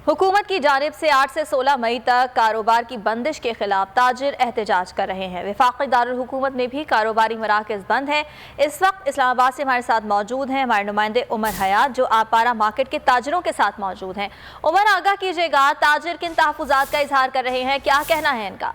हुकूमत की जानिब से 8 से 16 मई तक कारोबार की बंदिश के खिलाफ ताजिर एहतजाज कर रहे हैं। वफाकी दारुल हुकूमत में भी कारोबारी मराकज़ बंद हैं। इस वक्त इस्लामाबाद से हमारे साथ मौजूद हैं हमारे नुमाइंदे उमर हयात, जो आपारा मार्केट के ताजिरों के साथ मौजूद हैं। उमर, आगाह कीजिएगा, ताजिर किन तहफ़्फ़ुज़ात का इजहार कर रहे हैं, क्या कहना है इनका?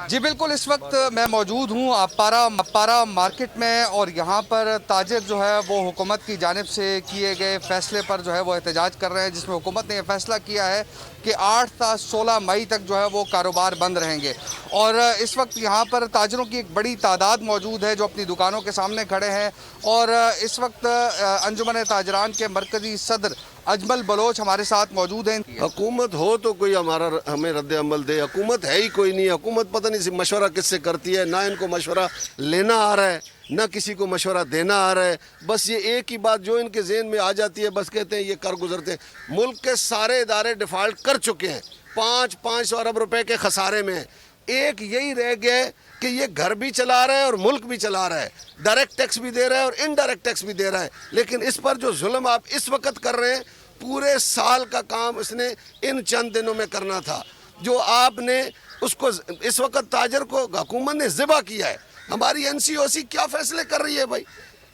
जी बिल्कुल, इस वक्त मैं मौजूद हूँ अपारा मार्केट में, और यहाँ पर ताजिर जो है वो हुकूमत की जानिब से किए गए फैसले पर जो है वो एहतजाज कर रहे हैं, जिसमें हुकूमत ने यह फैसला किया है कि 8 से 16 मई तक जो है वो कारोबार बंद रहेंगे। और इस वक्त यहाँ पर ताजिरों की एक बड़ी तादाद मौजूद है जो अपनी दुकानों के सामने खड़े हैं। और इस वक्त अंजुमन ताजरान के मरकज़ी सदर अजमल बलोच हमारे साथ मौजूद हैं। हुकूमत हो तो कोई हमें रद्द अमल दे, हुकूमत है ही कोई नहीं। हुकूमत पता नहीं मशवरा किससे करती है, ना इनको मशवरा लेना आ रहा है ना किसी को मशवरा देना आ रहा है। बस ये एक ही बात जो इनके ज़हन में आ जाती है, बस कहते हैं ये कर गुजरते हैं। मुल्क के सारे इदारे डिफ़ॉल्ट कर चुके हैं, 500 अरब रुपए के खसारे में है। एक यही रह गया कि ये घर भी चला रहा है और मुल्क भी चला रहा है, डायरेक्ट टैक्स भी दे रहा है और इनडायरेक्ट टैक्स भी दे रहा है। लेकिन इस पर जो जुल्म आप इस वक्त कर रहे हैं, पूरे साल का काम इसने इन चंद दिनों में करना था। जो आपने उसको इस वक्त ताजर को हुकूमत ने ज़िबा किया है। हमारी NCOC क्या फैसले कर रही है भाई?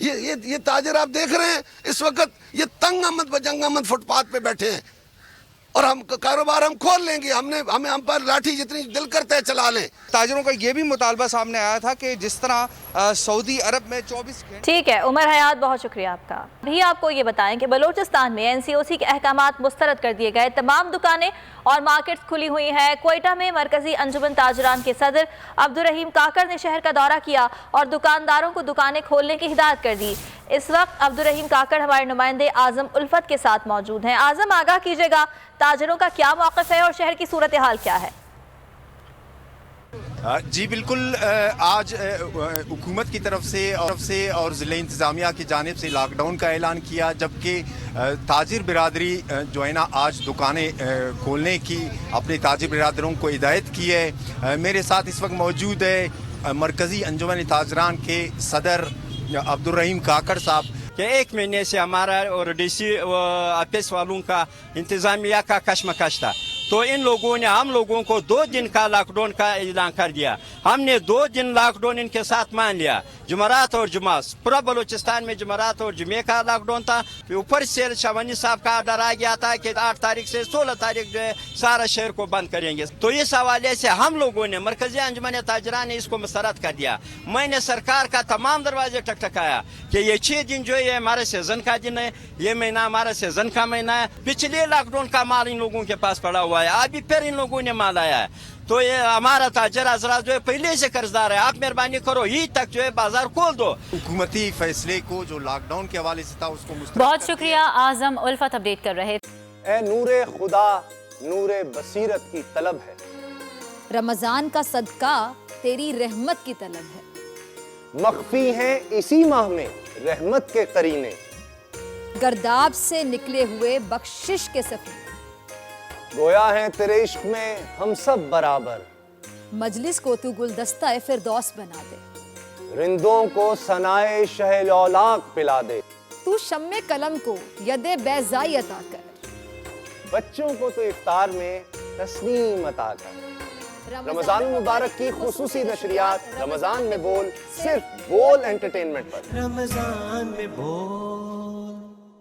ये ताजर आप देख रहे हैं इस वक्त ये तंग आमद बजंग आमद फुटपाथ पे बैठे हैं, और हम कारोबार हम खोल लेंगे, हम पर लाठी जितनी दिल करता है चला लें। ताजिरों का ये भी मुतालबा सामने आया था कि जिस तरह सऊदी अरब में 24 घंटे। ठीक है उमर हयात, बहुत शुक्रिया आपका। भी आपको ये बताएं कि बलोचिस्तान में NCOC के अहकामात मुस्तरद कर दिए गए, तमाम दुकानें और मार्केट्स खुली हुई हैं। क्वेटा में मरकजी अंजुमन ताजरान के सदर अब्दुर्रहीम काकड़ ने शहर का दौरा किया और दुकानदारों को दुकानें खोलने की हिदायत कर दी। इस वक्त अब्दुर्रहीम काकड़ हमारे नुमाइंदे आजम उल्फत के साथ मौजूद हैं। आजम, आगाह कीजिएगा, ताजिरों का क्या मौक़िफ़ है और शहर की सूरत हाल क्या है? जी बिल्कुल, आज हुकूमत की तरफ से और ज़िले इंतज़ामिया की जानिब से लॉकडाउन का ऐलान किया, जबकि ताजिर बिरादरी जो है ना आज दुकानें खोलने की अपने ताजिर बिरादरों को हिदायत की है। मेरे साथ इस वक्त मौजूद है मरकज़ी अंजुमन ताजरान के सदर अब्दुर्रहीम काकड़ साहब। कि 1 महीने से हमारा और DC ऑफिस वालों का इंतज़ामिया का कशमकश था, तो इन लोगों ने हम लोगों को 2 दिन का लॉकडाउन का ऐलान कर दिया। हमने 2 दिन लॉकडाउन इनके साथ मान लिया। जुमेरात और जुमा पूरा बलूचिस्तान में जुमेरात और जुमे का लॉकडाउन था। ऊपर से शवानी साहब का ऑर्डर आ गया था कि 8 तारीख से 16 तारीख जो है सारा शहर को बंद करेंगे। तो इस हवाले से हम लोगों ने मरकजी अंजुमन ताजरान ने इसको मुस्तरद कर दिया। मैंने सरकार का तमाम दरवाजे टकटकाया कि ये 6 दिन जो है हमारे सीजन का दिन है, ये महीना हमारा सीजन का महीना है। पिछले लॉकडाउन का माल इन लोगों के पास पड़ा हुआ है, अभी फिर इन लोगों ने माल आया है। तो ये हमारा ताजर हजरात जो है पहले से कर्जदार है, आप मेहरबानी करो ईद तक जो है बाजार खोल दो। हुकूमती फैसले को जो लॉकडाउन के हवाले से था उसको बहुत शुक्रिया। आजम उल्फत अपडेट कर रहे थे। ए नूरे खुदा नूरे बसीरत की तलब है, रमजान का सदका तेरी रहमत की तलब है। मख्फी हैं इसी माह में रहमत के करीने, गर्दाब से निकले हुए बख्शिश के सफीने, गोया है तेरे इश्क में हम सब बराबर, मजलिस को तू गुलदस्ता फिरदौस बना दे, रिंदों को सनाए शहलौलाक पिला दे, तू शम्मे कलम को यदे बैज़ाई अता कर, बच्चों को तो इफ्तार में तस्नीम अता कर। रमजान मुबारक की खुसूसी नशरियात रमजान में बोल, सिर्फ बोल एंटरटेनमेंट पर। रमजान में बोल।